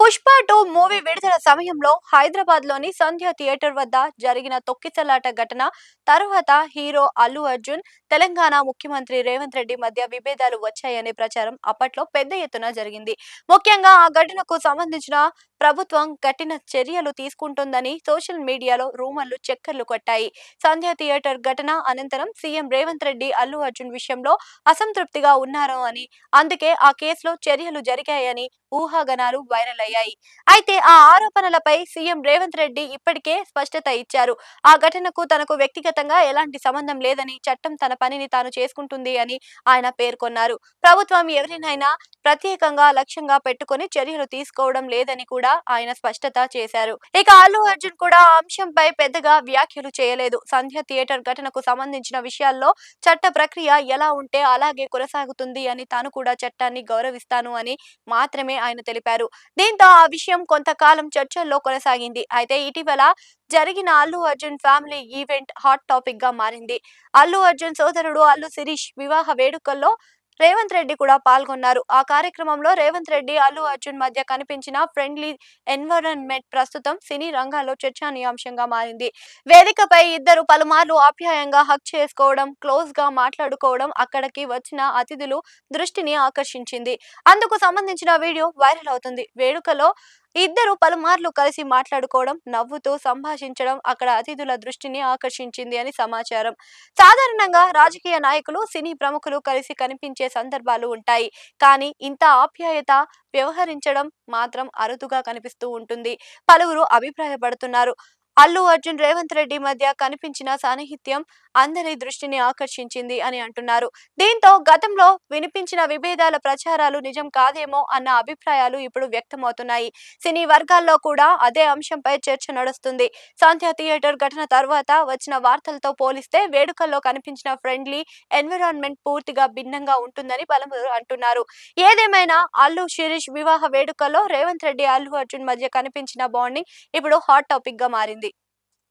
Pushpa 2 movie విడుదల సమయంలో హైదరాబాద్‌లోని సంధ్య థియేటర్ వద్ద జరిగిన తొక్కిసలాట ఘటన తరువాత హీరో అల్లు అర్జున్, తెలంగాణ ముఖ్యమంత్రి రేవంత్ రెడ్డి మధ్య విభేదాలు వచ్చాయనే ప్రచారం అప్పట్లో పెద్ద ఎత్తున జరిగింది. ముఖ్యంగా ఆ ఘటనకు సంబంధించిన ప్రభుత్వం కఠిన చర్యలు తీసుకుంటుందని సోషల్ మీడియాలో రూమర్లు చక్కర్లు కొట్టాయి. సంధ్య థియేటర్ ఘటన అనంతరం సీఎం రేవంత్ రెడ్డి అల్లు అర్జున్ విషయంలో అసంతృప్తిగా ఉన్నారు అని, అందుకే ఆ కేసులో చర్యలు జరిగాయని ఊహాగానాలు వైరల్ అయ్యాయి. అయితే ఆ ఆరోపణలపై సీఎం రేవంత్ రెడ్డి ఇప్పటికే స్పష్టత ఇచ్చారు. ఆ ఘటనకు తనకు వ్యక్తిగతంగా ఎలాంటి సంబంధం లేదని, చట్టం తన పనిని తాను చేసుకుంటుంది అని ఆయన పేర్కొన్నారు. ప్రభుత్వం ఎవరినైనా ప్రత్యేకంగా లక్ష్యంగా పెట్టుకొని చర్యలు తీసుకోవడం లేదని కూడా ఆయన స్పష్టత చేశారు. ఇక అల్లు అర్జున్ కూడా ఆ అంశంపై పెద్దగా వ్యాఖ్యలు చేయలేదు. సంధ్య థియేటర్ ఘటనకు సంబంధించిన విషయాల్లో చట్ట ప్రక్రియ ఎలా ఉంటే అలాగే కొనసాగుతుంది అని, తాను కూడా చట్టాన్ని గౌరవిస్తాను అని మాత్రమే ఆయన తెలిపారు. దీంతో ఆ విషయం కొంతకాలం చర్చల్లో కొనసాగింది. అయితే ఇటీవల జరిగిన Allu Arjun family event hot topic గా మారింది. అల్లు అర్జున్ సోదరుడు అల్లు శిరీష్ వివాహ వేడుకల్లో రేవంత్ రెడ్డి కూడా పాల్గొన్నారు. ఆ కార్యక్రమంలో రేవంత్ రెడ్డి, అల్లు అర్జున్ మధ్య కనిపించిన ఫ్రెండ్లీ ఎన్విరాన్మెంట్ ప్రస్తుతం సినీ రంగాల్లో చర్చనీయాంశంగా మారింది. వేదికపై ఇద్దరు పలుమార్లు ఆప్యాయంగా హగ్ చేసుకోవడం, క్లోజ్ గా మాట్లాడుకోవడం అక్కడికి వచ్చిన అతిథులు దృష్టిని ఆకర్షించింది. అందుకు సంబంధించిన వీడియో వైరల్ అవుతుంది. వేడుకలో ఇద్దరు పలుమార్లు కలిసి మాట్లాడుకోవడం, నవ్వుతూ సంభాషించడం అక్కడ అతిథుల దృష్టిని ఆకర్షించింది అని సమాచారం. సాధారణంగా రాజకీయ నాయకులు, సినీ ప్రముఖులు కలిసి కనిపించే సందర్భాలు ఉంటాయి. కానీ ఇంత ఆప్యాయత వ్యవహరించడం మాత్రం అరుదుగా కనిపిస్తూ ఉంటుంది. పలువురు అభిప్రాయపడుతున్నారు. అల్లు అర్జున్, రేవంత్ రెడ్డి మధ్య కనిపించిన సాన్నిహిత్యం అందరి దృష్టిని ఆకర్షించింది అని అంటున్నారు. దీంతో గతంలో వినిపించిన విభేదాల ప్రచారాలు నిజం కాదేమో అన్న అభిప్రాయాలు ఇప్పుడు వ్యక్తమవుతున్నాయి. సినీ వర్గాల్లో కూడా అదే అంశంపై చర్చ నడుస్తుంది. సంధ్య థియేటర్ ఘటన తర్వాత వచ్చిన వార్తలతో పోలిస్తే వేడుకల్లో కనిపించిన ఫ్రెండ్లీ ఎన్విరాన్మెంట్ పూర్తిగా భిన్నంగా ఉంటుందని పలువురు అంటున్నారు. ఏదేమైనా అల్లు శిరీష్ వివాహ వేడుకల్లో రేవంత్ రెడ్డి, అల్లు అర్జున్ మధ్య కనిపించిన బాండింగ్ ఇప్పుడు హాట్ టాపిక్ గా మారింది.